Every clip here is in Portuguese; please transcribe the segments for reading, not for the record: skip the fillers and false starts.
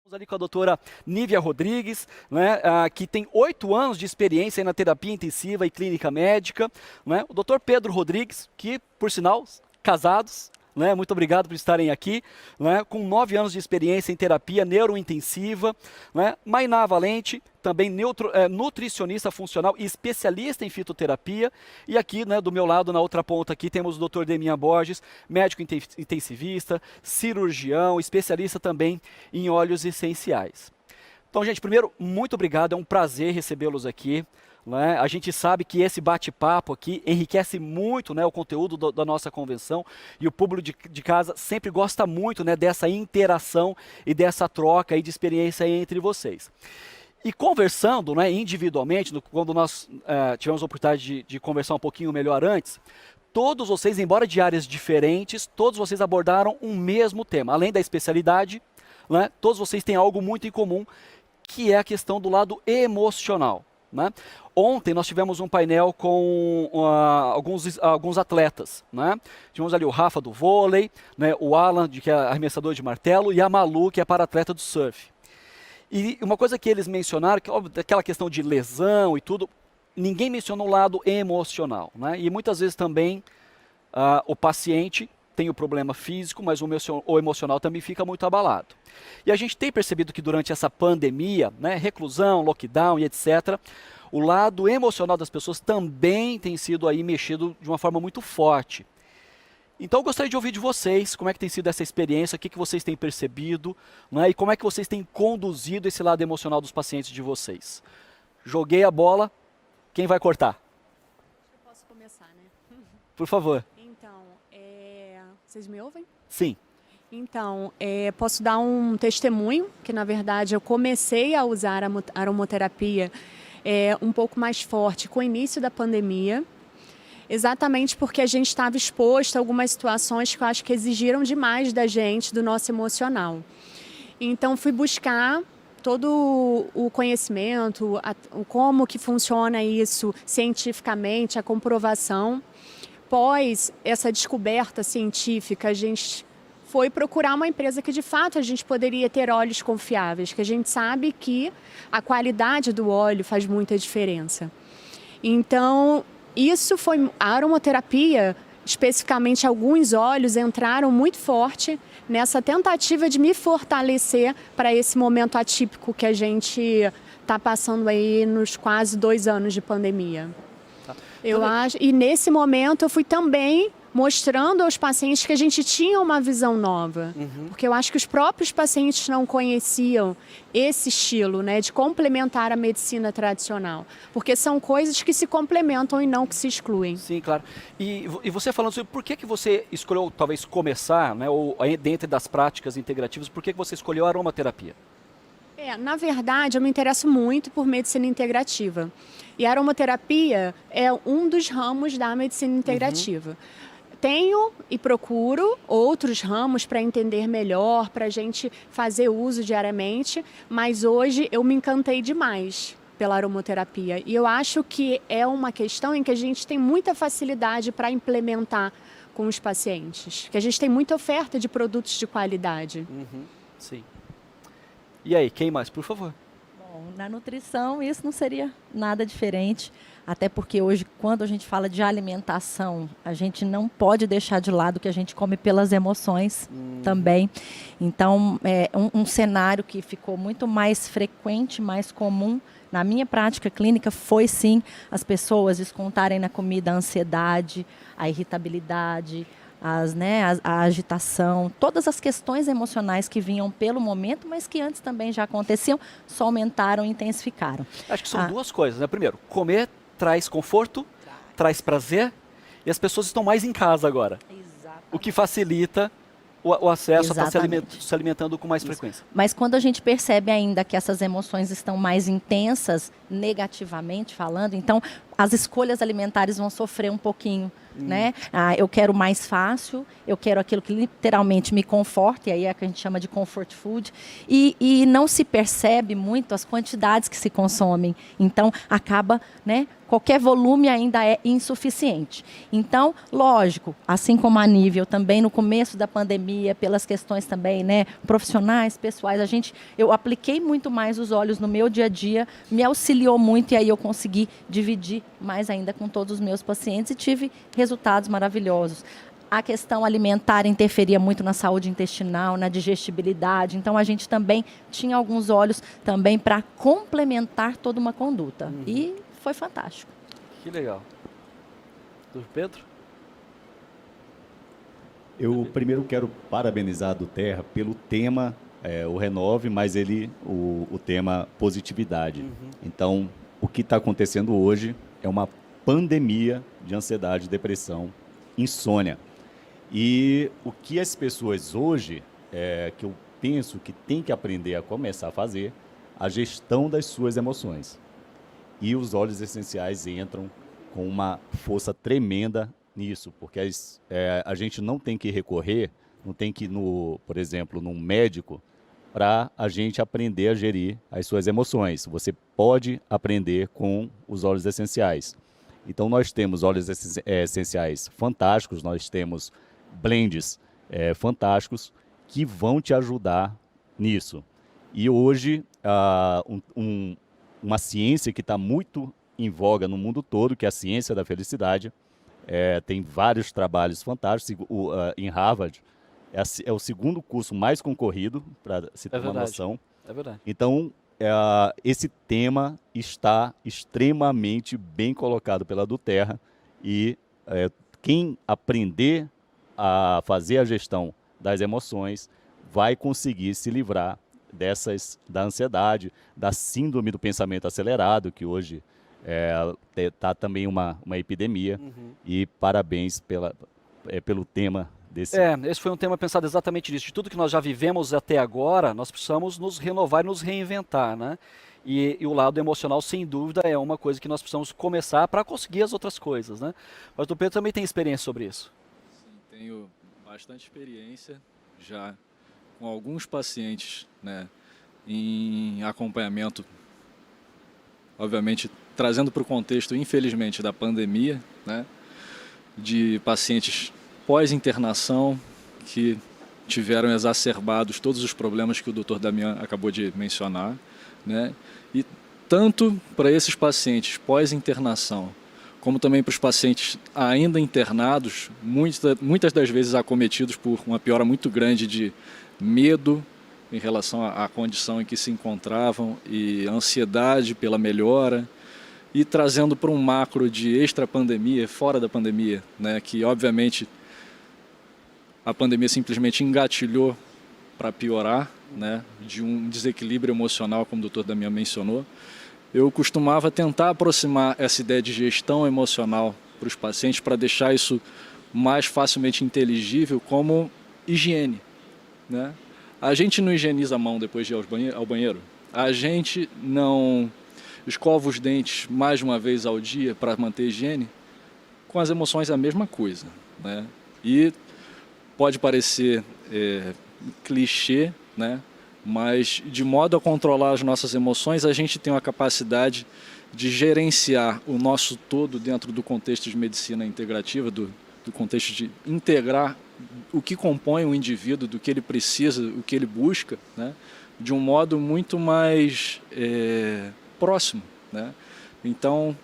Estamos ali com a doutora Nívia Rodrigues, né, que tem 8 anos de experiência na terapia intensiva e clínica médica. Né? O doutor Pedro Rodrigues, que, por sinal, casados. Né, muito obrigado por estarem aqui, né, com 9 anos de experiência em terapia neurointensiva. Né, Mainá Valente, também nutricionista funcional e especialista em fitoterapia. E aqui, né, do meu lado, na outra ponta aqui, temos o Dr. Deminha Borges, médico intensivista, cirurgião, especialista também em óleos essenciais. Então, gente, primeiro, muito obrigado, é um prazer recebê-los aqui. Né? A gente sabe que esse bate-papo aqui enriquece muito, né, o conteúdo da nossa convenção, e o público de casa sempre gosta muito, né, dessa interação e dessa troca aí de experiência aí entre vocês. E conversando, né, individualmente, quando nós tivemos a oportunidade de conversar um pouquinho melhor antes, todos vocês, embora de áreas diferentes, todos vocês abordaram um mesmo tema. Além da especialidade, né, todos vocês têm algo muito em comum, que é a questão do lado emocional. Né? Ontem nós tivemos um painel com alguns atletas. Né? Tivemos ali o Rafa do vôlei, né? O Alan, que é arremessador de martelo, e a Malu, que é para-atleta do surf. E uma coisa que eles mencionaram, que óbvio, aquela questão de lesão e tudo, ninguém mencionou o lado emocional. Né? E muitas vezes também o paciente tem o problema físico, mas o emocional também fica muito abalado. E a gente tem percebido que durante essa pandemia, né, reclusão, lockdown e etc., o lado emocional das pessoas também tem sido aí mexido de uma forma muito forte. Então eu gostaria de ouvir de vocês, como é que tem sido essa experiência, o que vocês têm percebido, né, e como é que vocês têm conduzido esse lado emocional dos pacientes de vocês. Joguei a bola, quem vai cortar? Eu posso começar, né? Por favor. Então, vocês me ouvem? Sim. Então, posso dar um testemunho, que na verdade eu comecei a usar a aromaterapia um pouco mais forte com o início da pandemia, exatamente porque a gente estava exposto a algumas situações que eu acho que exigiram demais da gente, do nosso emocional. Então, fui buscar todo o conhecimento, como que funciona isso cientificamente, a comprovação. Após essa descoberta científica, a gente foi procurar uma empresa que de fato a gente poderia ter óleos confiáveis, que a gente sabe que a qualidade do óleo faz muita diferença. Então, isso foi a aromaterapia, especificamente alguns óleos entraram muito forte nessa tentativa de me fortalecer para esse momento atípico que a gente está passando aí nos quase 2 anos de pandemia. Eu acho, e nesse momento eu fui também mostrando aos pacientes que a gente tinha uma visão nova. Porque eu acho que os próprios pacientes não conheciam esse estilo, né, de complementar a medicina tradicional. Porque são coisas que se complementam e não que se excluem. Sim, claro. E você falando sobre por que você escolheu talvez começar, né, ou dentro das práticas integrativas, por que você escolheu a aromaterapia? Na verdade, eu me interesso muito por medicina integrativa. E a aromaterapia é um dos ramos da medicina integrativa. Tenho e procuro outros ramos para entender melhor, para a gente fazer uso diariamente, mas hoje eu me encantei demais pela aromaterapia. E eu acho que é uma questão em que a gente tem muita facilidade para implementar com os pacientes, que a gente tem muita oferta de produtos de qualidade. Sim. E aí, quem mais, por favor? Bom, na nutrição isso não seria nada diferente, até porque hoje, quando a gente fala de alimentação, a gente não pode deixar de lado que a gente come pelas emoções também. Então, é um cenário que ficou muito mais frequente, mais comum na minha prática clínica foi sim as pessoas descontarem na comida a ansiedade, a irritabilidade, a agitação, todas as questões emocionais que vinham pelo momento, mas que antes também já aconteciam, só aumentaram e intensificaram. Acho que são duas coisas, né? Primeiro, comer traz conforto, traz prazer, e as pessoas estão mais em casa agora. Exatamente. O que facilita o acesso a estar Exatamente. se alimentando com mais frequência. Mas quando a gente percebe ainda que essas emoções estão mais intensas, negativamente falando, então as escolhas alimentares vão sofrer um pouquinho. Né? Eu quero mais fácil, eu quero aquilo que literalmente me conforta, e aí é que a gente chama de comfort food, e não se percebe muito as quantidades que se consomem. Então, acaba, né, qualquer volume ainda é insuficiente. Então, lógico, assim como a nível também no começo da pandemia, pelas questões também, né, profissionais, pessoais, eu apliquei muito mais os óleos no meu dia a dia, me auxiliou muito e aí eu consegui dividir mais ainda com todos os meus pacientes e tive resultados maravilhosos. A questão alimentar interferia muito na saúde intestinal, na digestibilidade. Então, a gente também tinha alguns óleos também para complementar toda uma conduta. E foi fantástico. Que legal. Do Pedro? Eu primeiro quero parabenizar a do Terra pelo tema, o Renove, mas o tema positividade. Então, o que está acontecendo hoje é uma pandemia de ansiedade, depressão, insônia. E o que as pessoas hoje, que eu penso que tem que aprender a começar a fazer, a gestão das suas emoções. E os óleos essenciais entram com uma força tremenda nisso, porque a gente não tem que recorrer, não tem que ir, por exemplo, num médico, para a gente aprender a gerir as suas emoções. Você pode aprender com os óleos essenciais. Então, nós temos óleos essenciais fantásticos, nós temos blends fantásticos que vão te ajudar nisso. E hoje, uma ciência que está muito em voga no mundo todo, que é a ciência da felicidade, tem vários trabalhos fantásticos. Em Harvard, é o segundo curso mais concorrido, para se ter uma noção. É verdade. Então, esse tema está extremamente bem colocado pela do Terra e quem aprender a fazer a gestão das emoções vai conseguir se livrar da ansiedade, da síndrome do pensamento acelerado, que hoje está também uma epidemia. E parabéns pelo tema desse. Esse foi um tema pensado exatamente nisso. De tudo que nós já vivemos até agora, nós precisamos nos renovar e nos reinventar, né? E o lado emocional, sem dúvida, é uma coisa que nós precisamos começar para conseguir as outras coisas, né? Mas o Pedro também tem experiência sobre isso. Sim, tenho bastante experiência já com alguns pacientes, né, em acompanhamento, obviamente trazendo para o contexto, infelizmente, da pandemia, né, de pacientes pós-internação que tiveram exacerbados todos os problemas que o Dr. Damian acabou de mencionar, né, e tanto para esses pacientes pós-internação, como também para os pacientes ainda internados, muitas das vezes acometidos por uma piora muito grande de medo em relação à condição em que se encontravam e ansiedade pela melhora, e trazendo para um macro de extra-pandemia, fora da pandemia, né, que obviamente a pandemia simplesmente engatilhou para piorar, né, de um desequilíbrio emocional, como o Dr. Damian mencionou. Eu costumava tentar aproximar essa ideia de gestão emocional para os pacientes, para deixar isso mais facilmente inteligível como higiene, né? A gente não higieniza a mão depois de ir ao banheiro. A gente não escova os dentes mais de uma vez ao dia para manter a higiene. Com as emoções é a mesma coisa, né? E pode parecer clichê, né? Mas de modo a controlar as nossas emoções, a gente tem uma capacidade de gerenciar o nosso todo dentro do contexto de medicina integrativa, do contexto de integrar o que compõe o indivíduo, do que ele precisa, o que ele busca, né, de um modo muito mais próximo, né? Então,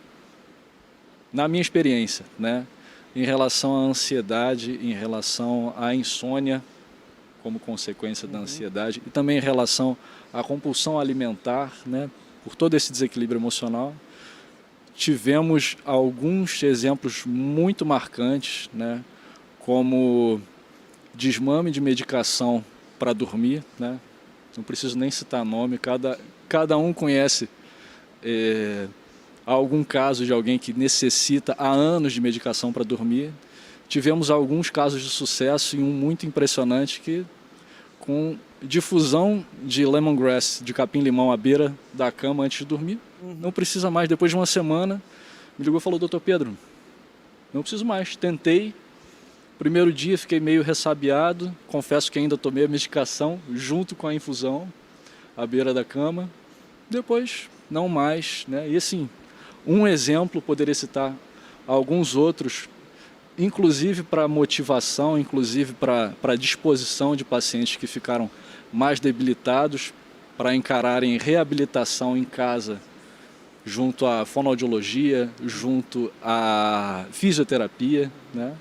na minha experiência, né, em relação à ansiedade, em relação à insônia, como consequência da ansiedade, e também em relação à compulsão alimentar, né, por todo esse desequilíbrio emocional, tivemos alguns exemplos muito marcantes, né, como desmame de medicação para dormir, né, não preciso nem citar nome, cada um conhece algum caso de alguém que necessita há anos de medicação para dormir. Tivemos alguns casos de sucesso e um muito impressionante que, com difusão de lemongrass, de capim-limão à beira da cama antes de dormir, não precisa mais. Depois de uma semana, me ligou e falou: Dr. Pedro, não preciso mais. Tentei, primeiro dia fiquei meio ressabiado, confesso que ainda tomei a medicação junto com a infusão à beira da cama. Depois, não mais, né? E assim, um exemplo, poderia citar alguns outros, inclusive para motivação, inclusive para disposição de pacientes que ficaram mais debilitados, para encararem reabilitação em casa, junto à fonoaudiologia, junto à fisioterapia, né?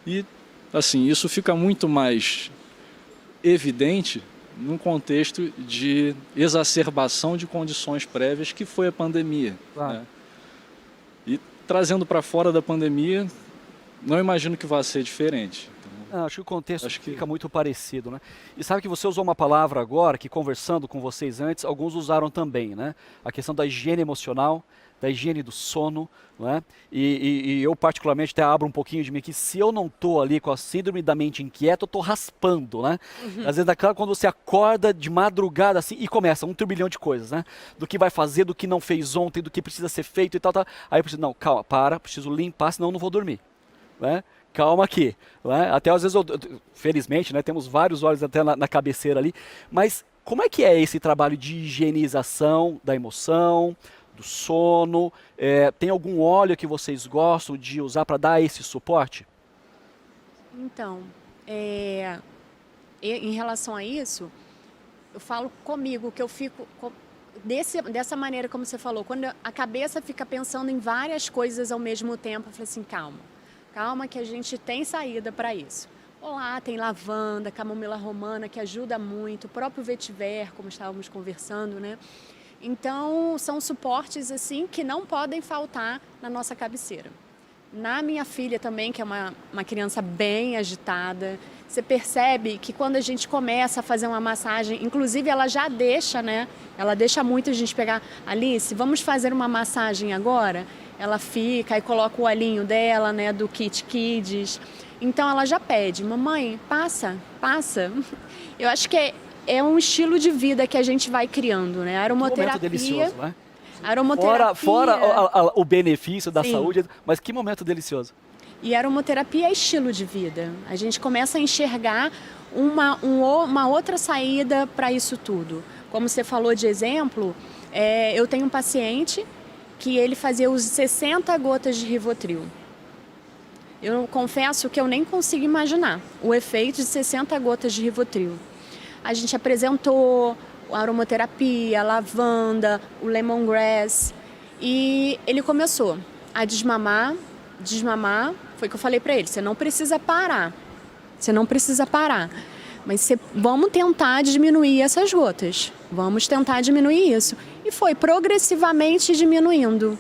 E, assim, isso fica muito mais evidente num contexto de exacerbação de condições prévias que foi a pandemia. Claro. Né? E trazendo para fora da pandemia, não imagino que vá ser diferente. Acho que o contexto Acho que- fica muito parecido, né? E sabe que você usou uma palavra agora, que conversando com vocês antes, alguns usaram também, né? A questão da higiene emocional, da higiene do sono, né? E eu particularmente até abro um pouquinho de mim aqui, se eu não tô ali com a síndrome da mente inquieta, eu tô raspando, né? Às vezes daquela quando você acorda de madrugada assim e começa um turbilhão de coisas, né? Do que vai fazer, do que não fez ontem, do que precisa ser feito e tal, tal. Aí eu preciso, não, calma, preciso limpar, senão eu não vou dormir, né? Calma aqui, né? Até às vezes, felizmente, né, temos vários olhos até na cabeceira ali, mas como é que é esse trabalho de higienização da emoção, do sono? Tem algum óleo que vocês gostam de usar para dar esse suporte? Então, em relação a isso, eu falo comigo que eu fico dessa maneira como você falou, quando a cabeça fica pensando em várias coisas ao mesmo tempo, eu falei assim, calma que a gente tem saída para isso. Olá, tem lavanda, camomila romana que ajuda muito, o próprio vetiver, como estávamos conversando, né? Então, são suportes assim que não podem faltar na nossa cabeceira. Na minha filha também, que é uma criança bem agitada, você percebe que quando a gente começa a fazer uma massagem, inclusive ela já deixa, né? Ela deixa muito a gente pegar, Alice, vamos fazer uma massagem agora? Ela fica e coloca o olhinho dela, né, do Kit Kids. Então ela já pede, mamãe, passa. Eu acho que é um estilo de vida que a gente vai criando, né? Que momento Aromaterapia. delicioso, né? Aromaterapia. Fora o benefício da Sim. saúde, mas que momento delicioso. E aromaterapia é estilo de vida. A gente começa a enxergar uma outra saída para isso tudo. Como você falou de exemplo, eu tenho um paciente que ele fazia uso de 60 gotas de Rivotril. Eu confesso que eu nem consigo imaginar o efeito de 60 gotas de Rivotril. A gente apresentou a aromaterapia, a lavanda, o lemongrass e ele começou a desmamar. Foi o que eu falei para ele, você não precisa parar, mas vamos tentar diminuir essas gotas, vamos tentar diminuir isso. E foi progressivamente diminuindo.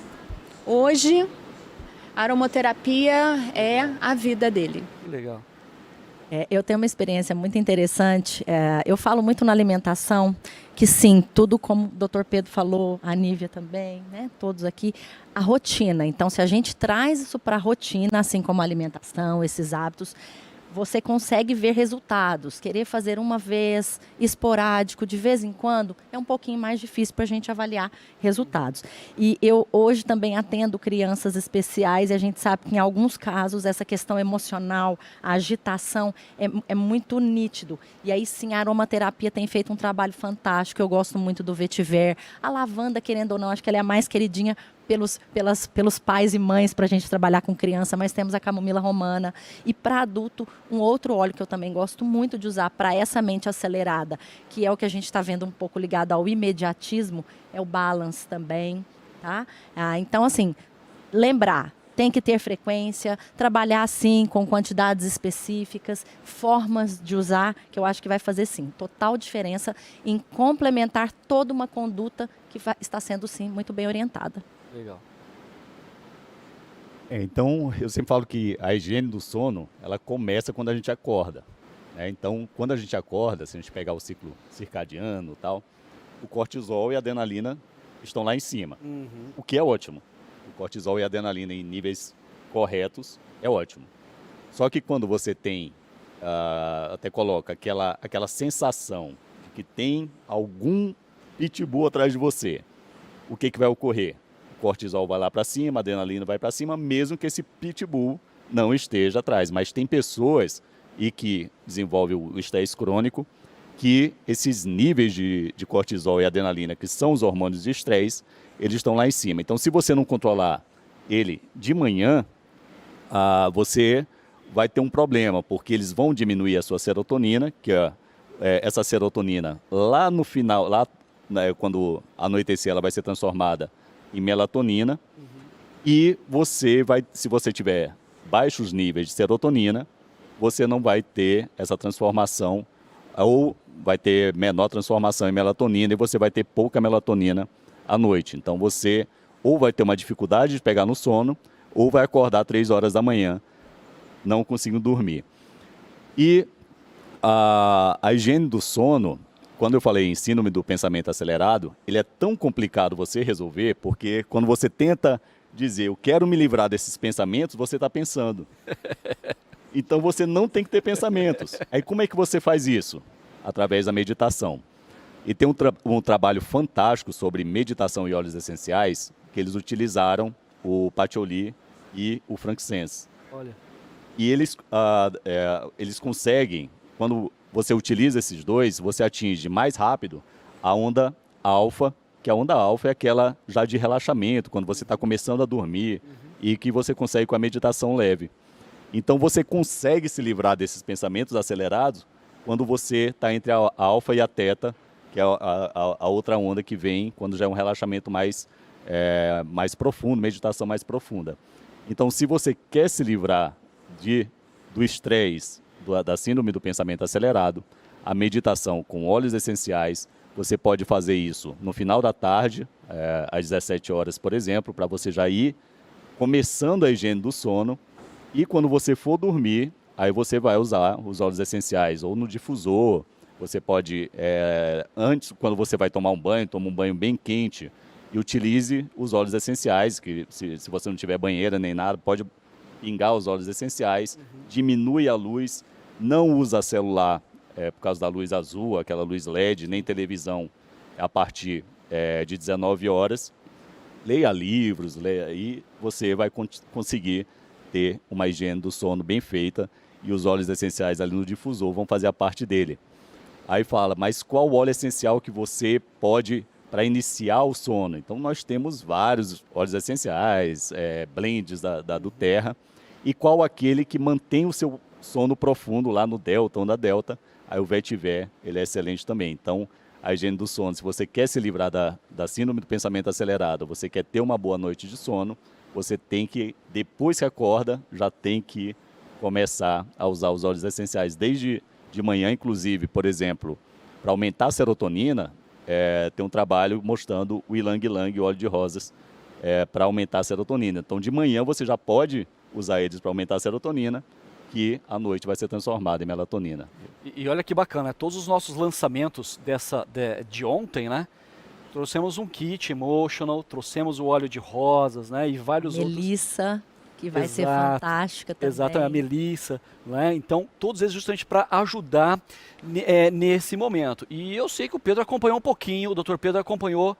Hoje, a aromaterapia é a vida dele. Que legal. Eu tenho uma experiência muito interessante. Eu falo muito na alimentação, que sim, tudo como o Dr. Pedro falou, a Nívia também, né, todos aqui, a rotina. Então, se a gente traz isso para a rotina, assim como a alimentação, esses hábitos, você consegue ver resultados. Querer fazer uma vez, esporádico, de vez em quando, é um pouquinho mais difícil para a gente avaliar resultados. E eu hoje também atendo crianças especiais e a gente sabe que em alguns casos essa questão emocional, a agitação é muito nítido. E aí sim, a aromaterapia tem feito um trabalho fantástico. Eu gosto muito do vetiver. A lavanda, querendo ou não, acho que ela é a mais queridinha pelos pais e mães para a gente trabalhar com criança, mas temos a camomila romana. E para adulto, um outro óleo que eu também gosto muito de usar para essa mente acelerada, que é o que a gente está vendo um pouco ligado ao imediatismo, é o Balance também. Tá? Então, assim, lembrar, tem que ter frequência, trabalhar sim com quantidades específicas, formas de usar, que eu acho que vai fazer sim total diferença em complementar toda uma conduta que está sendo sim muito bem orientada. Legal. Então, eu sempre falo que a higiene do sono, ela começa quando a gente acorda, né? Então, quando a gente acorda, se a gente pegar o ciclo circadiano e tal, o cortisol e a adrenalina estão lá em cima, o que é ótimo. O cortisol e a adrenalina em níveis corretos é ótimo. Só que quando você tem, até coloca aquela sensação de que tem algum pitbull atrás de você, o que vai ocorrer? O cortisol vai lá para cima, a adrenalina vai para cima, mesmo que esse pitbull não esteja atrás. Mas tem pessoas e que desenvolvem o estresse crônico que esses níveis de cortisol e adrenalina, que são os hormônios de estresse, eles estão lá em cima. Então, se você não controlar ele de manhã, você vai ter um problema, porque eles vão diminuir a sua serotonina, que é essa serotonina lá no final, lá, né, quando anoitecer, ela vai ser transformada em melatonina. E você vai, se você tiver baixos níveis de serotonina, você não vai ter essa transformação, ou vai ter menor transformação em melatonina, e você vai ter pouca melatonina à noite. Então você ou vai ter uma dificuldade de pegar no sono, ou vai acordar 3 horas da manhã, não conseguindo dormir. E a higiene do sono, quando eu falei em síndrome do pensamento acelerado, ele é tão complicado você resolver, porque quando você tenta dizer, eu quero me livrar desses pensamentos, você está pensando. Então você não tem que ter pensamentos. Aí como é que você faz isso? Através da meditação. E tem um trabalho fantástico sobre meditação e óleos essenciais, que eles utilizaram o patchouli e o frankincense. Olha. E eles conseguem, quando você utiliza esses dois, você atinge mais rápido a onda alfa, que a onda alfa é aquela já de relaxamento, quando você está começando a dormir e que você consegue com a meditação leve. Então você consegue se livrar desses pensamentos acelerados quando você está entre a alfa e a teta, que é a outra onda que vem quando já é um relaxamento mais profundo, meditação mais profunda. Então, se você quer se livrar do estresse, da síndrome do pensamento acelerado, a meditação com óleos essenciais, você pode fazer isso no final da tarde, às 17 horas, por exemplo, para você já ir começando a higiene do sono. E quando você for dormir, aí você vai usar os óleos essenciais ou no difusor. Você pode, antes, quando você vai tomar um banho, toma um banho bem quente e utilize os óleos essenciais, que se você não tiver banheira nem nada, pode pingar os óleos essenciais, diminui a luz, não usa celular por causa da luz azul, aquela luz LED, nem televisão a partir de 19 horas. Leia livros, e você vai conseguir ter uma higiene do sono bem feita e os óleos essenciais ali no difusor vão fazer a parte dele. Aí fala, mas qual óleo essencial que você pode para iniciar o sono? Então nós temos vários óleos essenciais, blends do Terra, e qual aquele que mantém o seu sono profundo lá no Delta, onda Delta, aí o Vetiver, ele é excelente também. Então a higiene do sono, se você quer se livrar da síndrome do pensamento acelerado, você quer ter uma boa noite de sono, você tem que, depois que acorda, já tem que começar a usar os óleos essenciais desde de manhã, inclusive, por exemplo, para aumentar a serotonina, tem um trabalho mostrando o ylang-ylang, o óleo de rosas, para aumentar a serotonina. Então, de manhã você já pode usar eles para aumentar a serotonina, que à noite vai ser transformada em melatonina. E olha que bacana, todos os nossos lançamentos de ontem, né? Trouxemos um kit emotional, trouxemos o óleo de rosas, né? E vários outros. Melissa, que vai ser Exato, fantástica também. Exato, a Melissa, né? Então, todos eles justamente para ajudar nesse momento. E eu sei que o Pedro acompanhou um pouquinho, o Dr. Pedro acompanhou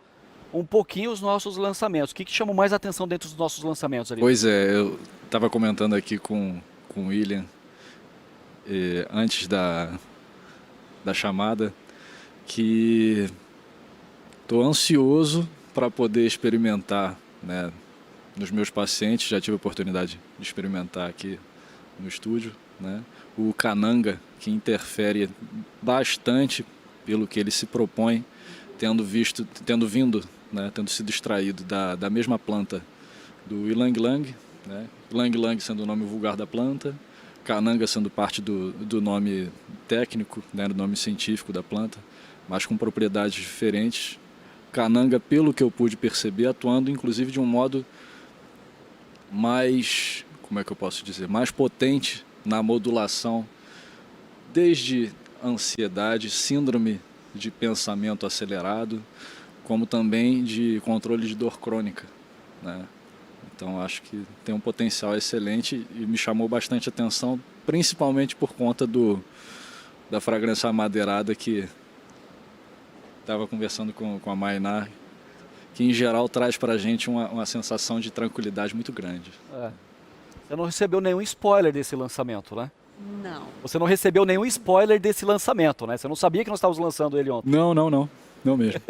um pouquinho os nossos lançamentos. O que chamou mais atenção dentro dos nossos lançamentos ali? Pois é, eu estava comentando aqui com o William antes da chamada que estou ansioso para poder experimentar, né, nos meus pacientes. Já tive a oportunidade de experimentar aqui no estúdio, né, o cananga, que interfere bastante pelo que ele se propõe, tendo sido extraído da mesma planta do ylang-ylang, né, ylang-ylang sendo o nome vulgar da planta, cananga sendo parte do nome técnico, né, do nome científico da planta, mas com propriedades diferentes. Cananga, pelo que eu pude perceber, atuando inclusive de um modo mais, como é que eu posso dizer, mais potente na modulação, desde ansiedade, síndrome de pensamento acelerado, como também de controle de dor crônica, né? Então acho que tem um potencial excelente e me chamou bastante atenção, principalmente por conta da fragrância amadeirada que estava conversando com a Mainar, que em geral traz para a gente uma sensação de tranquilidade muito grande. Você não recebeu nenhum spoiler desse lançamento, né? Não. Você não recebeu nenhum spoiler desse lançamento, né? Você não sabia que nós estávamos lançando ele ontem. Não, não, não. Não mesmo.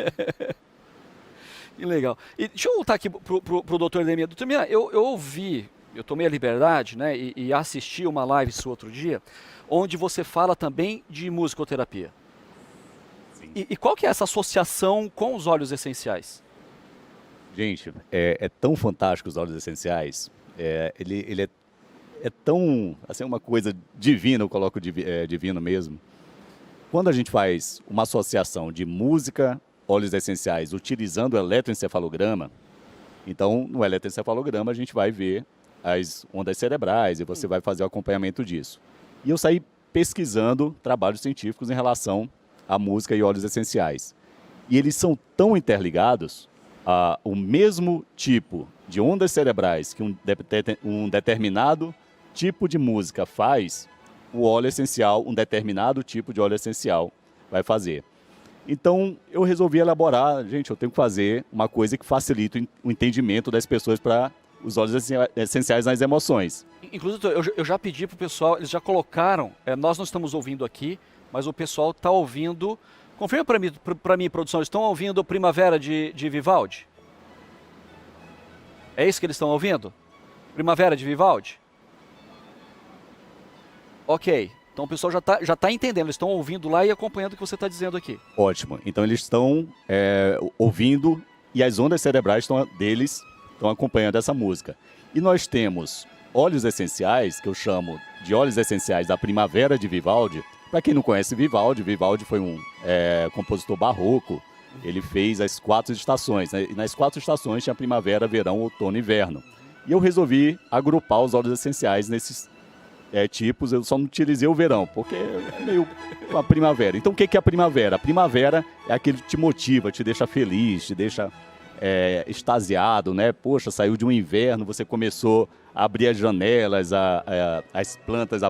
Que legal. E deixa eu voltar aqui pro doutor Edemir. Doutor Edemir, eu ouvi, eu tomei a liberdade, né, e assisti uma live sua outro dia, onde você fala também de musicoterapia. Sim. E qual que é essa associação com os óleos essenciais? Gente, é tão fantástico os óleos essenciais. Ele é tão, assim, uma coisa divina, eu coloco divino mesmo. Quando a gente faz uma associação de música, óleos essenciais, utilizando o eletroencefalograma, então no eletroencefalograma a gente vai ver as ondas cerebrais e você vai fazer o acompanhamento disso. E eu saí pesquisando trabalhos científicos em relação à música e óleos essenciais. E eles são tão interligados, o mesmo tipo de ondas cerebrais que um determinado tipo de música faz, o óleo essencial, um determinado tipo de óleo essencial vai fazer. Então, eu resolvi elaborar, gente, eu tenho que fazer uma coisa que facilite o entendimento das pessoas para os óleos essenciais nas emoções. Inclusive, eu já pedi pro pessoal, eles já colocaram, nós não estamos ouvindo aqui, mas o pessoal está ouvindo. Confirma para mim, produção, eles estão ouvindo Primavera de Vivaldi? É isso que eles estão ouvindo? Primavera de Vivaldi? Ok, então o pessoal já tá entendendo, eles estão ouvindo lá e acompanhando o que você está dizendo aqui. Ótimo. Então eles estão ouvindo e as ondas cerebrais deles estão acompanhando essa música. E nós temos óleos essenciais, que eu chamo de óleos essenciais da Primavera de Vivaldi. Para quem não conhece Vivaldi, Vivaldi foi um compositor barroco. Ele fez as 4 estações, né? E nas 4 estações tinha primavera, verão, outono e inverno. E eu resolvi agrupar os óleos essenciais nesses tipos. Eu só não utilizei o verão, porque é meio a primavera. Então o que é a primavera? A primavera é aquele que te motiva, te deixa feliz, te deixa extasiado, né? Poxa, saiu de um inverno, você começou a abrir as janelas, as plantas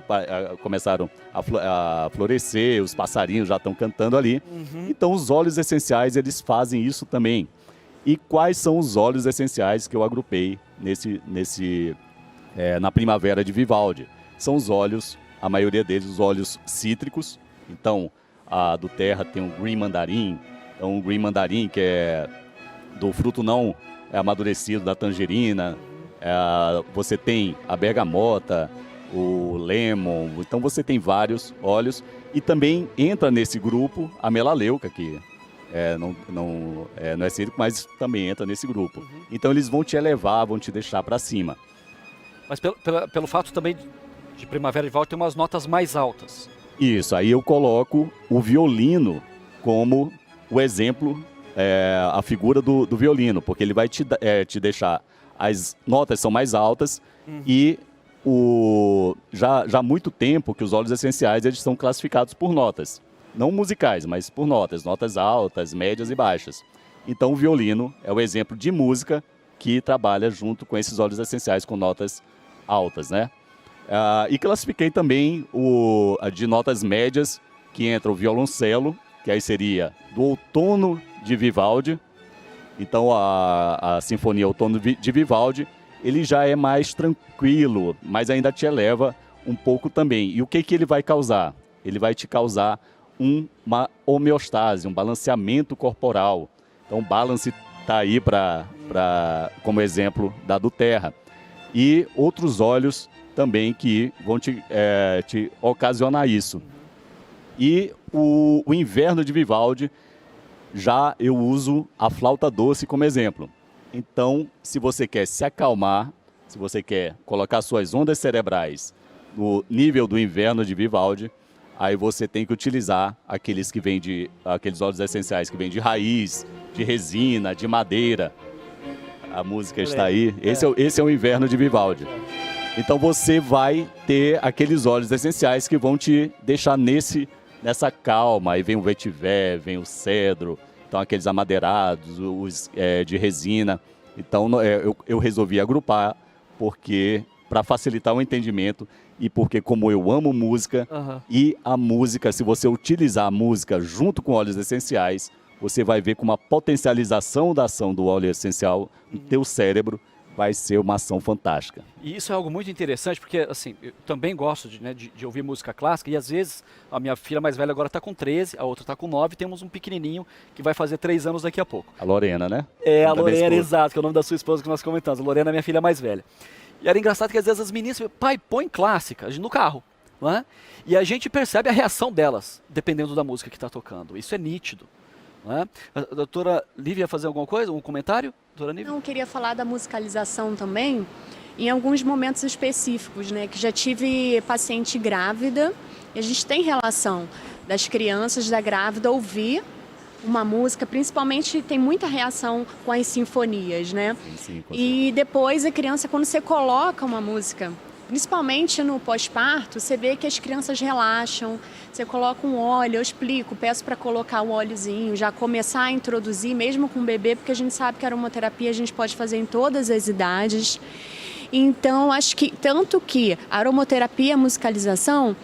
começaram a florescer, os passarinhos já estão cantando ali. Então os óleos essenciais, eles fazem isso também. E quais são os óleos essenciais que eu agrupei na Primavera de Vivaldi? São os óleos, a maioria deles, os óleos cítricos. Então, a do Terra tem o Green Mandarim. Então, o Green Mandarim, que é do fruto não amadurecido, da tangerina. Você tem a bergamota, o lemon. Então, você tem vários óleos. E também entra nesse grupo a melaleuca, que não é cítrico, mas também entra nesse grupo. Então, eles vão te elevar, vão te deixar para cima. Mas pelo fato também de Primavera de Vivaldi ter umas notas mais altas. Isso, aí eu coloco o violino como o exemplo, a figura do violino, porque ele vai te deixar, as notas são mais altas e já há muito tempo que os óleos essenciais eles são classificados por notas, não musicais, mas por notas altas, médias e baixas. Então o violino é o exemplo de música que trabalha junto com esses óleos essenciais com notas altas, né? E classifiquei também de notas médias, que entra o violoncelo, que aí seria do Outono de Vivaldi. Então a Sinfonia Outono de Vivaldi, ele já é mais tranquilo, mas ainda te eleva um pouco também. E o que ele vai causar? Ele vai te causar uma homeostase, um balanceamento corporal. Então o balance está aí como exemplo da do Terra. E outros óleos também que vão te ocasionar isso. E o Inverno de Vivaldi, já eu uso a flauta doce como exemplo. Então, se você quer se acalmar, se você quer colocar suas ondas cerebrais no nível do Inverno de Vivaldi, aí você tem que utilizar aqueles óleos essenciais que vêm de raiz, de resina, de madeira. A música está aí. Esse é o Inverno de Vivaldi. Então você vai ter aqueles óleos essenciais que vão te deixar nessa calma. Aí vem o vetiver, vem o cedro, então aqueles amadeirados, os de resina. Então eu resolvi agrupar para facilitar o entendimento e porque como eu amo música e a música, se você utilizar a música junto com óleos essenciais, você vai ver com uma potencialização da ação do óleo essencial no teu cérebro vai ser uma ação fantástica. E isso é algo muito interessante, porque assim, eu também gosto de ouvir música clássica, e às vezes a minha filha mais velha agora está com 13, a outra está com 9, temos um pequenininho que vai fazer 3 anos daqui a pouco. A Lorena, né? É, a Da minha Lorena, esposa. exato, que é o nome da sua esposa que nós comentamos. A Lorena é minha filha mais velha. E era engraçado que às vezes as meninas, pai, põe clássica no carro, não é? E a gente percebe a reação delas, dependendo da música que está tocando. Isso é nítido. Não é? A doutora Lívia ia fazer alguma coisa, um comentário? Doutora Nívia? Não, queria falar da musicalização também, em alguns momentos específicos, né? Que já tive paciente grávida, e a gente tem relação das crianças da grávida ouvir uma música, principalmente tem muita reação com as sinfonias, né? Sim, com E depois a criança, quando você coloca uma música, principalmente no pós-parto, você vê que as crianças relaxam, você coloca um óleo, eu explico, peço para colocar o óleozinho, já começar a introduzir, mesmo com o bebê, porque a gente sabe que a aromaterapia a gente pode fazer em todas as idades. Então, acho que tanto que a aromaterapia e a musicalização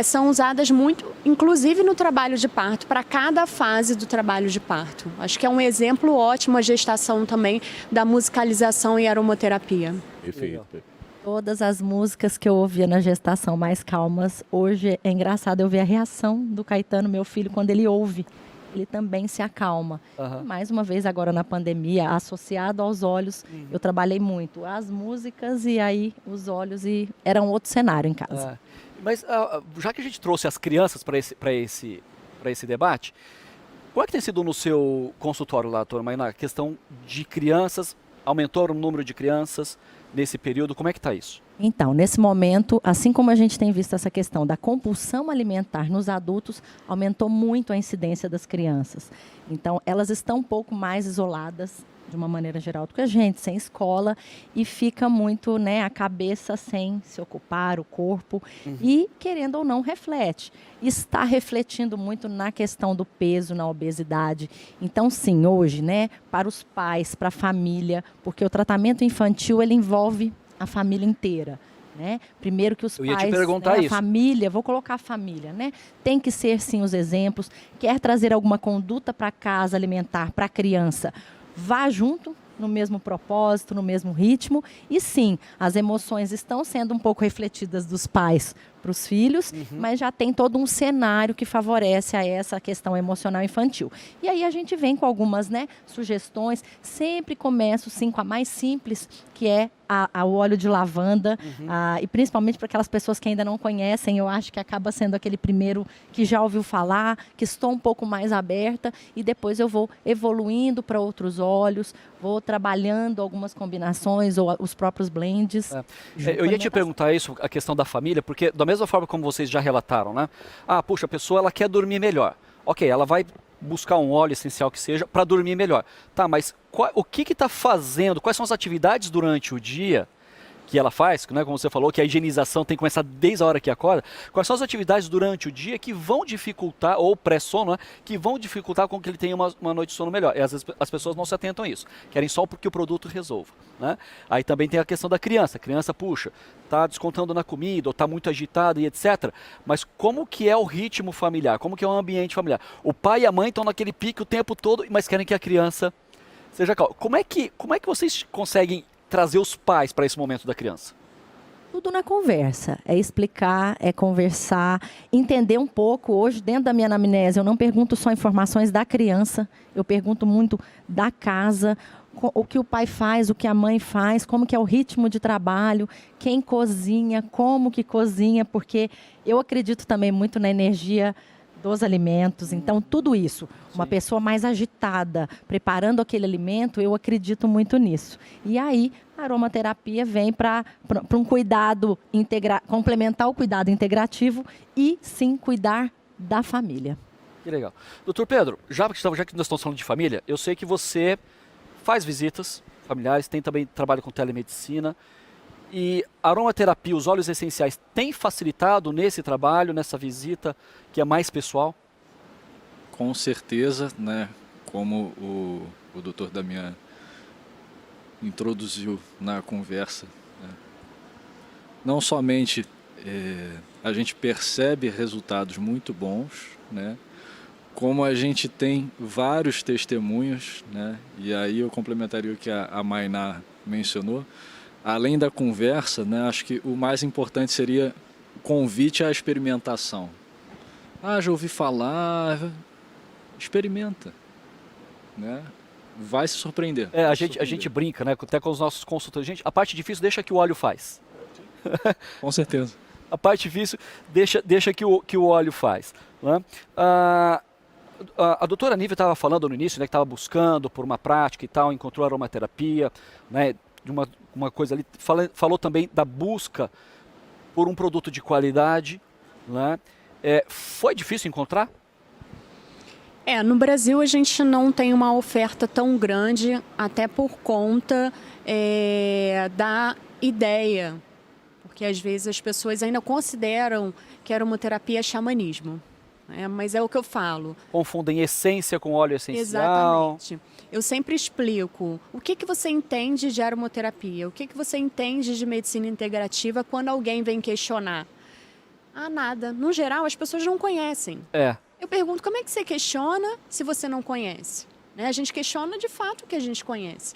são usadas muito, inclusive no trabalho de parto, para cada fase do trabalho de parto. Acho que é um exemplo ótimo a gestação também da musicalização e aromaterapia. Perfeito. Todas as músicas que eu ouvia na gestação mais calmas, hoje é engraçado eu ver a reação do Caetano, meu filho, quando ele ouve. Ele também se acalma. Aham. Mais uma vez, agora na pandemia, associado aos olhos, eu trabalhei muito as músicas e aí os olhos, e era um outro cenário em casa. É. Mas já que a gente trouxe as crianças para esse debate, qual é que tem sido no seu consultório lá, doutora Mainá, a questão de crianças, aumentou o número de crianças nesse período, como é que está isso? Então, nesse momento, assim como a gente tem visto essa questão da compulsão alimentar nos adultos, aumentou muito a incidência das crianças. Então, elas estão um pouco mais isoladas, de uma maneira geral, do que a gente, sem escola, e fica muito, né, a cabeça sem se ocupar, o corpo, e, querendo ou não, reflete. Está refletindo muito na questão do peso, na obesidade. Então, sim, hoje, né, para os pais, para a família, porque o tratamento infantil, ele envolve a família inteira, né? Primeiro que os Eu ia te pais, perguntar né, a isso. família, vou colocar a família, né? Tem que ser sim os exemplos. Quer trazer alguma conduta para casa alimentar para a criança, vá junto no mesmo propósito, no mesmo ritmo. E sim, as emoções estão sendo um pouco refletidas dos pais para os filhos, mas já tem todo um cenário que favorece a essa questão emocional infantil. E aí a gente vem com algumas, né, sugestões. Sempre começo sim com a mais simples, que é o óleo de lavanda, e principalmente para aquelas pessoas que ainda não conhecem, eu acho que acaba sendo aquele primeiro que já ouviu falar, que estou um pouco mais aberta, e depois eu vou evoluindo para outros óleos, vou trabalhando algumas combinações ou os próprios blends. junto com a Eu ia te alimentação. perguntar isso, a questão da família, porque da mesma forma como vocês já relataram, né? Ah, puxa, a pessoa ela quer dormir melhor. Ok, ela vai buscar um óleo essencial que seja para dormir melhor. Tá, mas o que está fazendo? Quais são as atividades durante o dia que ela faz, né, como você falou, que a higienização tem que começar desde a hora que acorda? Quais são as atividades durante o dia que vão dificultar, ou pré-sono, né, que vão dificultar com que ele tenha uma noite de sono melhor? E às vezes as pessoas não se atentam a isso, querem só porque o produto resolva, né? Aí também tem a questão da criança. A criança, puxa, está descontando na comida, ou está muito agitada e etc. Mas como que é o ritmo familiar? Como que é o ambiente familiar? O pai e a mãe estão naquele pique o tempo todo, mas querem que a criança seja calma. Como é que vocês conseguem trazer os pais para esse momento da criança? Tudo na conversa, é explicar, é conversar, entender um pouco. Hoje, dentro da minha anamnese, eu não pergunto só informações da criança, eu pergunto muito da casa, o que o pai faz, o que a mãe faz, como que é o ritmo de trabalho, quem cozinha, como que cozinha, porque eu acredito também muito na energia dos alimentos. Então, tudo isso, uma pessoa mais agitada, preparando aquele alimento, eu acredito muito nisso. E aí, a aromaterapia vem para um cuidado, complementar o cuidado integrativo e, sim, cuidar da família. Que legal. Doutor Pedro, já que nós estamos falando de família, eu sei que você faz visitas familiares, tem também trabalho com telemedicina. E a aromaterapia, os óleos essenciais, tem facilitado nesse trabalho, nessa visita, que é mais pessoal? Com certeza, né, como o doutor Damian introduziu na conversa, né, não somente a gente percebe resultados muito bons, né, como a gente tem vários testemunhos, né? E aí eu complementaria o que a Mainá mencionou, além da conversa, né? Acho que o mais importante seria o convite à experimentação. Ah, já ouvi falar, experimenta, né? Vai se surpreender. A gente brinca, né? Até com os nossos consultores. Gente, a parte difícil deixa que o óleo faz. Com certeza. A parte difícil deixa que o óleo faz. Né? A doutora Nívia estava falando no início, né, que estava buscando por uma prática e tal, encontrou a aromaterapia, né, de uma coisa ali. Falou também da busca por um produto de qualidade. Né? Foi difícil encontrar? No Brasil a gente não tem uma oferta tão grande, até por conta da ideia, porque às vezes as pessoas ainda consideram que aromaterapia é xamanismo. Mas é o que eu falo. Confundem essência com óleo essencial. Exatamente. Eu sempre explico o que você entende de aromaterapia, o que você entende de medicina integrativa quando alguém vem questionar. Nada. No geral, as pessoas não conhecem. Eu pergunto, como é que você questiona se você não conhece? A gente questiona de fato o que a gente conhece.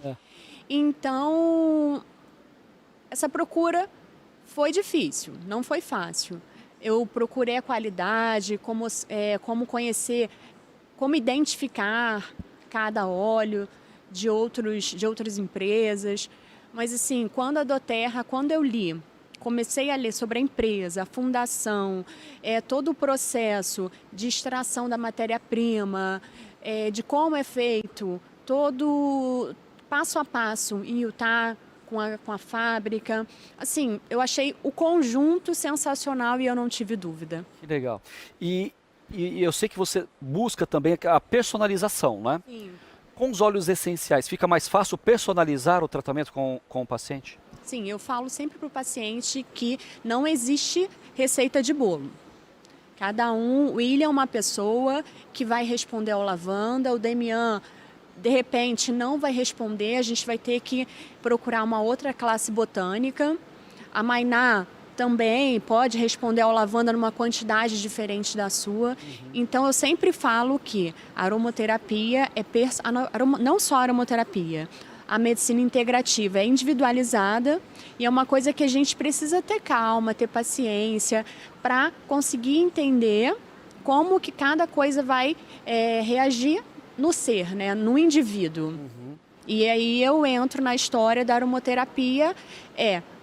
Então, essa procura foi difícil, não foi fácil. Eu procurei a qualidade, como conhecer, como identificar cada óleo de outras empresas. Mas assim, quando a doTERRA, quando eu li, comecei a ler sobre a empresa, a fundação, todo o processo de extração da matéria-prima, de como é feito, todo passo a passo em Utah, com a fábrica. Assim, eu achei o conjunto sensacional e eu não tive dúvida. Que legal. E eu sei que você busca também a personalização, né? Sim. Com os óleos essenciais, fica mais fácil personalizar o tratamento com o paciente? Sim, eu falo sempre para o paciente que não existe receita de bolo. Cada um, o William é uma pessoa que vai responder ao lavanda, o Demian, de repente, não vai responder, a gente vai ter que procurar uma outra classe botânica. A Mainá também pode responder ao lavanda numa quantidade diferente da sua. Então, eu sempre falo que a aromaterapia não só a aromaterapia, a medicina integrativa é individualizada e é uma coisa que a gente precisa ter calma, ter paciência para conseguir entender como que cada coisa vai reagir no ser, né? No indivíduo. E aí eu entro na história da aromaterapia,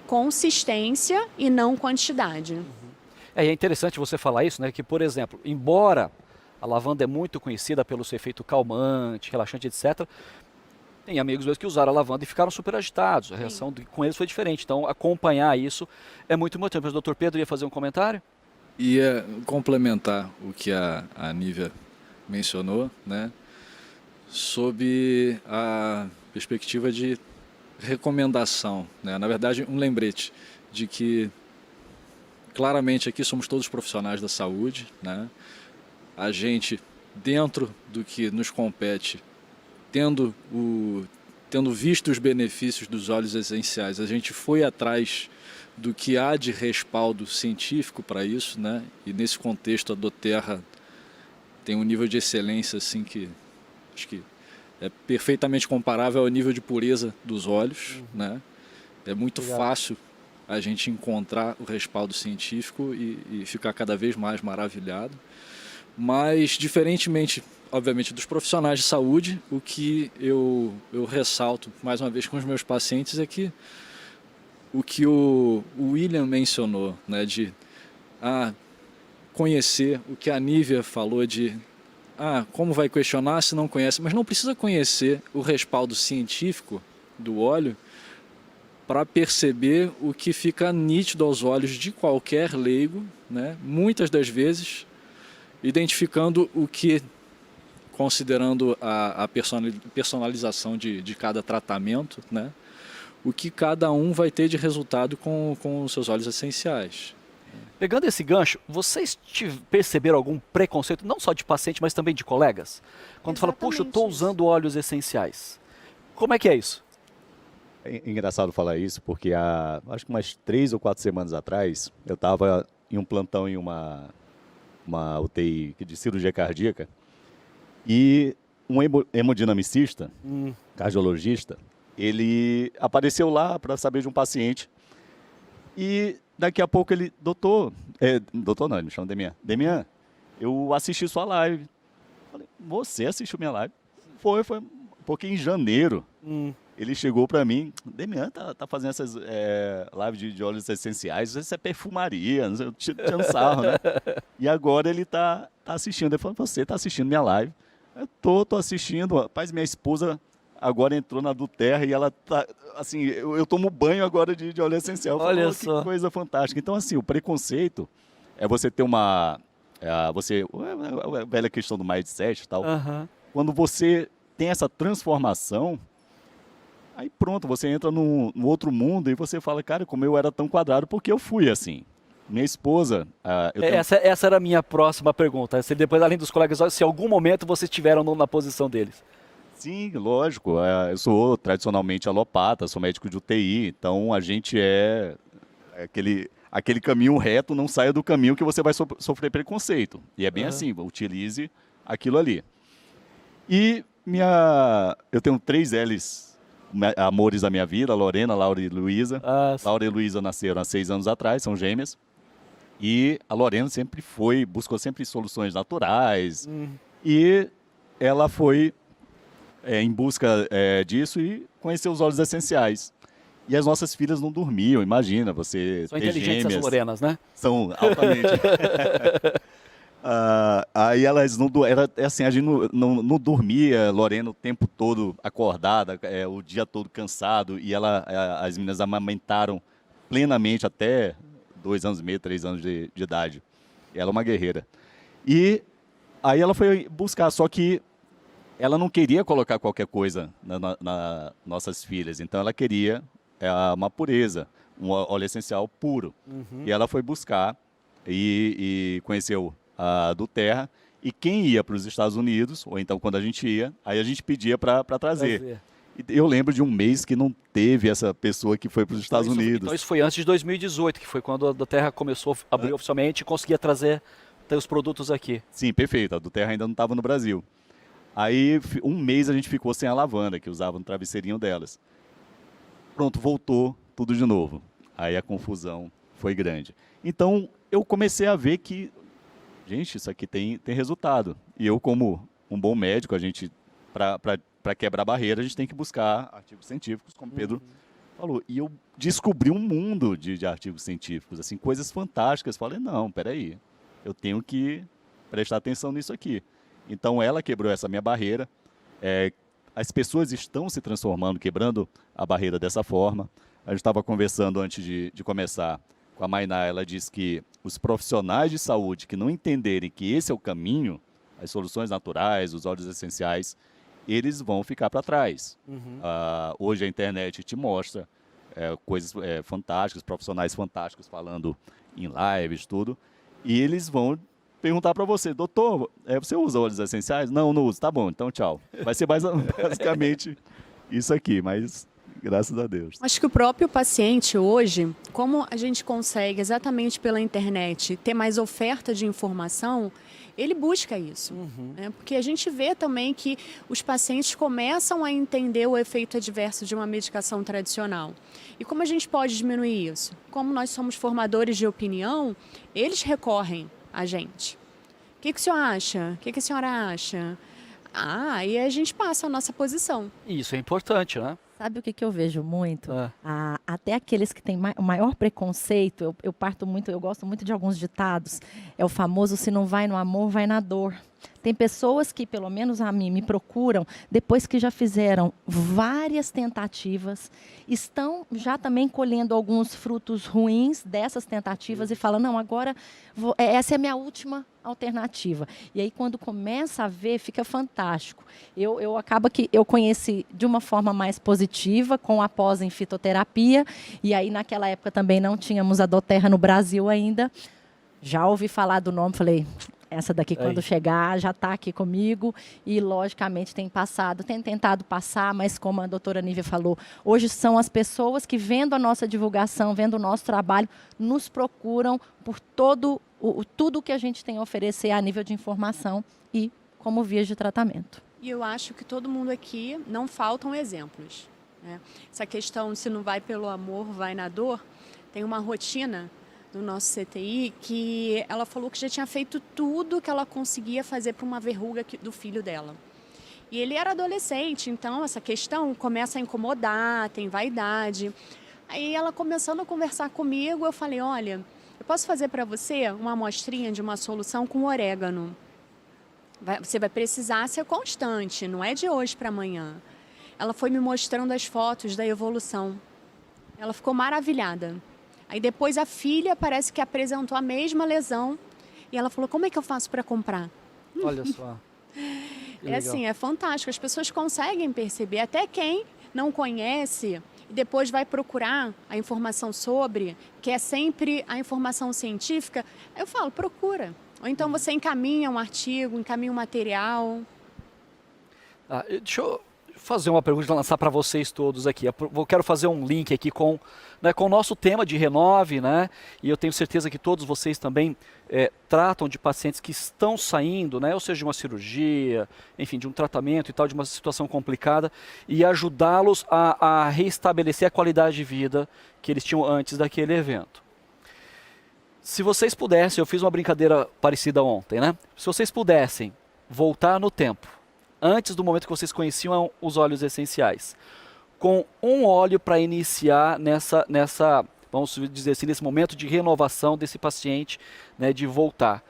consistência e não quantidade. É interessante você falar isso, né? Que, por exemplo, embora a lavanda é muito conhecida pelo seu efeito calmante, relaxante, etc., tem amigos meus que usaram a lavanda e ficaram super agitados. A reação com eles foi diferente. Então, acompanhar isso é muito importante. Mas o doutor Pedro ia fazer um comentário? Ia complementar o que a Nívia mencionou, né? Sob a perspectiva de recomendação, né? Na verdade, um lembrete de que claramente aqui somos todos profissionais da saúde, né? A gente, dentro do que nos compete, tendo visto os benefícios dos óleos essenciais, a gente foi atrás do que há de respaldo científico para isso, né? E nesse contexto a doTERRA tem um nível de excelência assim que acho que é perfeitamente comparável ao nível de pureza dos óleos, né? É muito fácil a gente encontrar o respaldo científico e ficar cada vez mais maravilhado. Mas, diferentemente, obviamente, dos profissionais de saúde, o que eu ressalto, mais uma vez, com os meus pacientes é que o que o William mencionou, né, de conhecer, o que a Nívia falou de como vai questionar se não conhece, mas não precisa conhecer o respaldo científico do óleo para perceber o que fica nítido aos olhos de qualquer leigo, né, muitas das vezes identificando o que, considerando a personalização de cada tratamento, né, o que cada um vai ter de resultado com os seus óleos essenciais. Pegando esse gancho, vocês perceberam algum preconceito, não só de paciente, mas também de colegas? Quando fala, puxa, eu estou usando óleos essenciais. Como é que é isso? É engraçado falar isso, porque acho que umas 3 ou 4 semanas atrás, eu estava em um plantão em uma UTI de cirurgia cardíaca, E um hemodinamicista, cardiologista, ele apareceu lá para saber de um paciente e daqui a pouco ele, doutor não, ele me chama Demian. Demian, eu assisti sua live. Falei, você assistiu minha live? Foi porque em janeiro ele chegou para mim, Demian tá fazendo essas lives de óleos essenciais, isso é perfumaria, não sei, eu tirando sarro, né? E agora ele tá assistindo, ele falou, você tá assistindo minha live? Eu tô assistindo, rapaz, minha esposa agora entrou na do Terra e ela tá, assim, eu tomo banho agora de óleo essencial. Olha falei, só. que coisa fantástica. Então, assim, o preconceito é você ter uma, a velha questão do mindset e tal. Aham. Quando você tem essa transformação, aí pronto, você entra num outro mundo e você fala, cara, como eu era tão quadrado, porque eu fui assim. Minha esposa, Essa era a minha próxima pergunta. Se depois, além dos colegas, se em algum momento vocês estiveram na posição deles. Sim, lógico. Eu sou tradicionalmente alopata, sou médico de UTI, então a gente é aquele caminho reto, não saia do caminho que você vai sofrer preconceito. E é bem assim, utilize aquilo ali. E eu tenho 3 L's, amores da minha vida, Lorena, Laura e Luísa. Laura e Luísa nasceram há 6 anos atrás, são gêmeas. E a Lorena buscou sempre soluções naturais. E ela foi em busca disso e conheceu os óleos essenciais. E as nossas filhas não dormiam, imagina, você São ter inteligentes gêmeas. as morenas, né? São altamente. Aí elas assim, a gente não dormia, Lorena o tempo todo acordada, o dia todo cansado, e as meninas amamentaram plenamente até 2 anos e meio, 3 anos de idade. Ela é uma guerreira. E aí ela foi buscar, só que ela não queria colocar qualquer coisa nas nossas filhas, então ela queria uma pureza, um óleo essencial puro. E ela foi buscar e conheceu a do Terra, e quem ia para os Estados Unidos, ou então quando a gente ia, aí a gente pedia para trazer. E eu lembro de um mês que não teve essa pessoa que foi para os Estados Unidos. Então isso foi antes de 2018, que foi quando a do Terra começou a abrir oficialmente e conseguia trazer os produtos aqui. Sim, perfeito. A do Terra ainda não estava no Brasil. Aí, um mês a gente ficou sem a lavanda, que usava no travesseirinho delas. Pronto, voltou tudo de novo. Aí a confusão foi grande. Então, eu comecei a ver que, gente, isso aqui tem resultado. E eu, como um bom médico, a gente, para quebrar a barreira, a gente tem que buscar artigos científicos, como o Pedro falou. E eu descobri um mundo de artigos científicos, assim, coisas fantásticas. Falei, não, peraí, eu tenho que prestar atenção nisso aqui. Então, ela quebrou essa minha barreira. As pessoas estão se transformando, quebrando a barreira dessa forma. A gente estava conversando antes de começar com a Mainá. Ela disse que os profissionais de saúde que não entenderem que esse é o caminho, as soluções naturais, os óleos essenciais, eles vão ficar para trás. Hoje a internet te mostra coisas fantásticas, profissionais fantásticos falando em lives, tudo. E eles vão perguntar para você, doutor, você usa óleos essenciais? Não uso. Tá bom, então tchau. Vai ser basicamente isso aqui, mas graças a Deus. Acho que o próprio paciente hoje, como a gente consegue exatamente pela internet ter mais oferta de informação, ele busca isso. Né? Porque a gente vê também que os pacientes começam a entender o efeito adverso de uma medicação tradicional. E como a gente pode diminuir isso? Como nós somos formadores de opinião, eles recorrem a gente. O que o senhor acha? O que a senhora acha? Aí a gente passa a nossa posição. Isso é importante, né? Sabe o que eu vejo muito? Até aqueles que têm o maior preconceito, eu gosto muito de alguns ditados, é o famoso, se não vai no amor, vai na dor. Tem pessoas que, pelo menos a mim, me procuram depois que já fizeram várias tentativas, estão já também colhendo alguns frutos ruins dessas tentativas e falam, não, agora essa é a minha última alternativa. E aí, quando começa a ver, fica fantástico. Acaba que eu conheci de uma forma mais positiva, com a pós em fitoterapia, e aí naquela época também não tínhamos a doTERRA no Brasil ainda. Já ouvi falar do nome, falei, essa daqui quando chegar já está aqui comigo e logicamente tem tentado passar, mas como a doutora Nívia falou, hoje são as pessoas que vendo a nossa divulgação, vendo o nosso trabalho, nos procuram por tudo que a gente tem a oferecer a nível de informação e como vias de tratamento. E eu acho que todo mundo aqui, não faltam exemplos, né? Essa questão, se não vai pelo amor, vai na dor, tem uma rotina do nosso CTI que ela falou que já tinha feito tudo que ela conseguia fazer para uma verruga do filho dela. E ele era adolescente, então essa questão começa a incomodar, tem vaidade. Aí ela começando a conversar comigo, eu falei, olha, eu posso fazer para você uma amostrinha de uma solução com orégano. Você vai precisar ser constante, não é de hoje para amanhã. Ela foi me mostrando as fotos da evolução. Ela ficou maravilhada. Aí depois a filha parece que apresentou a mesma lesão e ela falou, como é que eu faço para comprar? Olha só. É assim, é fantástico. As pessoas conseguem perceber, até quem não conhece e depois vai procurar a informação sobre, que é sempre a informação científica, eu falo, procura. Ou então você encaminha um artigo, encaminha um material. Deixa eu fazer uma pergunta e lançar para vocês todos aqui. Eu quero fazer um link aqui com o nosso tema de Renove, né? E eu tenho certeza que todos vocês também tratam de pacientes que estão saindo, né? Ou seja, de uma cirurgia, enfim, de um tratamento e tal, de uma situação complicada, e ajudá-los a reestabelecer a qualidade de vida que eles tinham antes daquele evento. Se vocês pudessem, eu fiz uma brincadeira parecida ontem, né? Se vocês pudessem voltar no tempo, antes do momento que vocês conheciam os óleos essenciais, com um óleo para iniciar nessa, vamos dizer assim, nesse momento de renovação desse paciente, né, de voltar.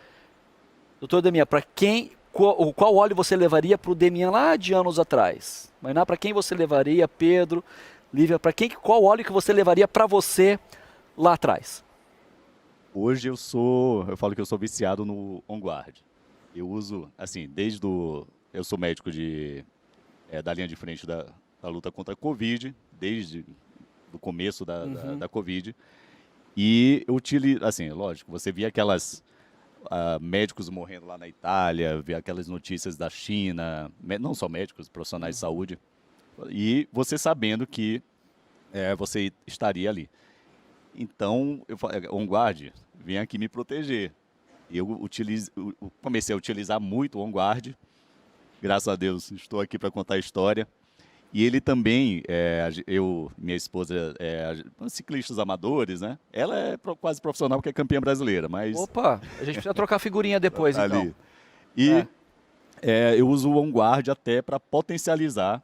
Doutor Demian, qual óleo você levaria para o Demian lá de anos atrás? Mas para quem você levaria, Pedro, Lívia, qual óleo que você levaria para você lá atrás? Hoje eu falo que eu sou viciado no On Guard. Eu uso, assim, eu sou médico da linha de frente da luta contra a Covid, desde o começo da Covid. E eu utilizo, assim, lógico, você via aquelas médicos morrendo lá na Itália, via aquelas notícias da China, não só médicos, profissionais de saúde, e você sabendo que você estaria ali. Então, On Guard, vem aqui me proteger. Eu comecei a utilizar muito o On Guard. Graças a Deus, estou aqui para contar a história. E ele também, minha esposa, ciclistas amadores, né? Ela é quase profissional porque é campeã brasileira, mas... Opa, a gente precisa trocar figurinha depois, ali. então. E eu uso o On Guard até para potencializar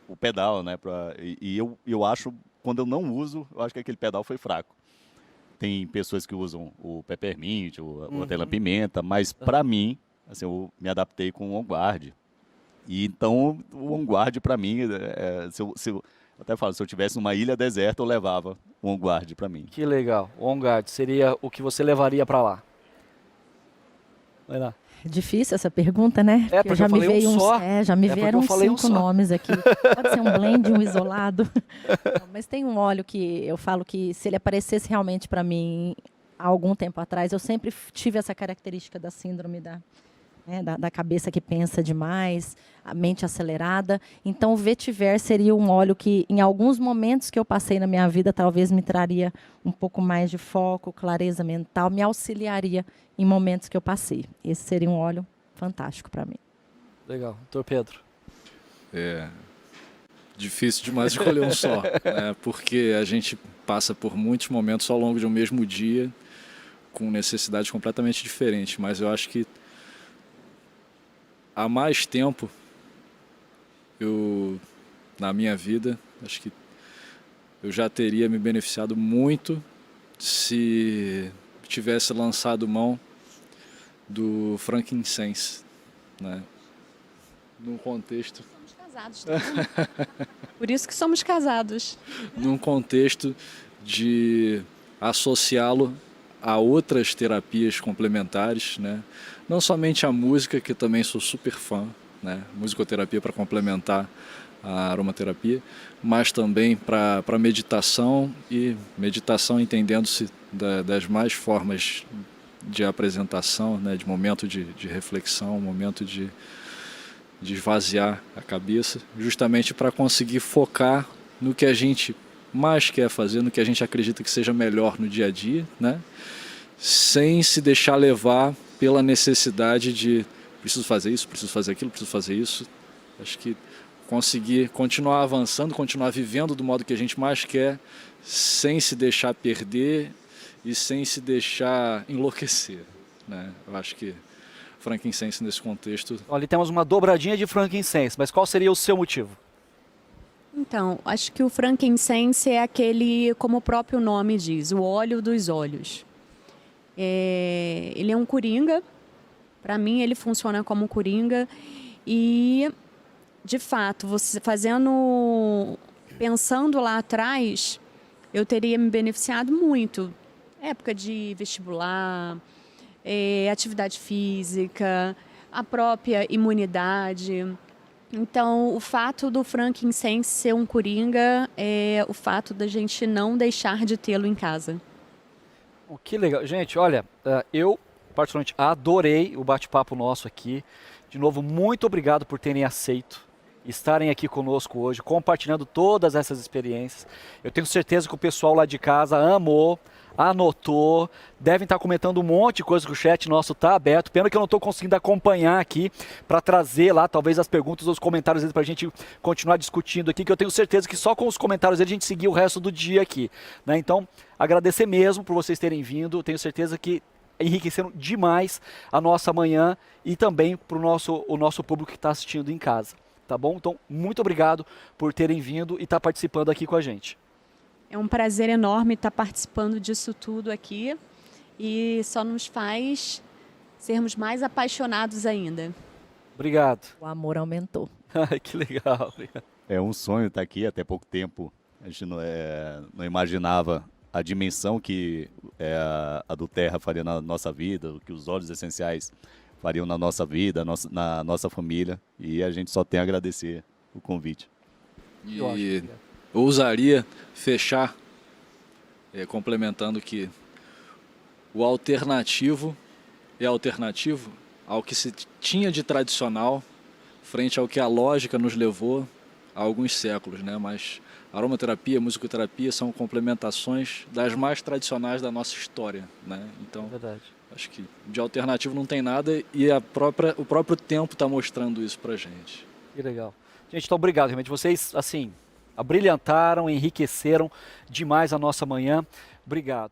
o pedal, né? Eu acho, quando eu não uso, eu acho que aquele pedal foi fraco. Tem pessoas que usam o peppermint, o hortelã-pimenta, mas para mim, assim, eu me adaptei com o On Guard. E então, o On Guard para mim, eu até falo, se eu tivesse numa ilha deserta, eu levava o On Guard para mim. Que legal. O On Guard seria o que você levaria para lá? Vai lá. Difícil essa pergunta, né? Porque já me veio já me vieram uns 5 nomes aqui. Pode ser um blend, um isolado. Não, mas tem um óleo que eu falo que se ele aparecesse realmente para mim há algum tempo atrás, eu sempre tive essa característica da síndrome da cabeça que pensa demais, a mente acelerada. Então, o vetiver seria um óleo que, em alguns momentos que eu passei na minha vida, talvez me traria um pouco mais de foco, clareza mental, me auxiliaria em momentos que eu passei. Esse seria um óleo fantástico para mim. Legal. Doutor Pedro. Difícil demais escolher um só, né? Porque a gente passa por muitos momentos ao longo de um mesmo dia com necessidades completamente diferentes, mas eu acho que há mais tempo, na minha vida, acho que eu já teria me beneficiado muito se tivesse lançado mão do frankincense, né? Num contexto... Somos casados também. Por isso que somos casados. Num contexto de associá-lo a outras terapias complementares, né? Não somente a música, que também sou super fã, né? Musicoterapia para complementar a aromaterapia, mas também para meditação, e meditação entendendo-se das mais formas de apresentação, né? De momento de reflexão, momento de esvaziar a cabeça, justamente para conseguir focar no que a gente mais quer fazer, no que a gente acredita que seja melhor no dia a dia, né? Sem se deixar levar pela necessidade de preciso fazer isso, preciso fazer aquilo, preciso fazer isso. Acho que conseguir continuar avançando, continuar vivendo do modo que a gente mais quer, sem se deixar perder e sem se deixar enlouquecer, né? Eu acho que Frankincense nesse contexto... Então, ali temos uma dobradinha de frankincense, mas qual seria o seu motivo? Então, acho que o frankincense é aquele, como o próprio nome diz, o óleo dos olhos. Ele é um coringa, para mim ele funciona como coringa e, de fato, você pensando lá atrás, eu teria me beneficiado muito. Época de vestibular, atividade física, a própria imunidade. Então, o fato do frankincense ser um coringa é o fato da gente não deixar de tê-lo em casa. Oh, que legal. Gente, olha, eu particularmente adorei o bate-papo nosso aqui. De novo, muito obrigado por terem aceito estarem aqui conosco hoje, compartilhando todas essas experiências. Eu tenho certeza que o pessoal lá de casa amou, anotou, devem estar comentando um monte de coisa que o chat nosso está aberto. Pena que eu não estou conseguindo acompanhar aqui para trazer lá talvez as perguntas ou os comentários deles para a gente continuar discutindo aqui, que eu tenho certeza que só com os comentários deles a gente seguir o resto do dia aqui, né? Então, agradecer mesmo por vocês terem vindo. Tenho certeza que enriqueceram demais a nossa manhã e também para o nosso público que está assistindo em casa, tá bom? Então, muito obrigado por terem vindo e estar participando aqui com a gente. É um prazer enorme estar participando disso tudo aqui e só nos faz sermos mais apaixonados ainda. Obrigado. O amor aumentou. Ai, que legal. É um sonho estar aqui. Até pouco tempo a gente não imaginava a dimensão que a do Terra faria na nossa vida, o que os óleos essenciais fariam na nossa vida, na nossa família. E a gente só tem a agradecer o convite. E eu ousaria fechar complementando que o alternativo é alternativo ao que se tinha de tradicional frente ao que a lógica nos levou há alguns séculos, né? Mas aromaterapia, musicoterapia são complementações das mais tradicionais da nossa história, né? Então, Verdade. acho que de alternativo não tem nada e o próprio tempo está mostrando isso pra gente. Que legal. Gente, então obrigado. Realmente vocês, assim, abrilhantaram, enriqueceram demais a nossa manhã. Obrigado.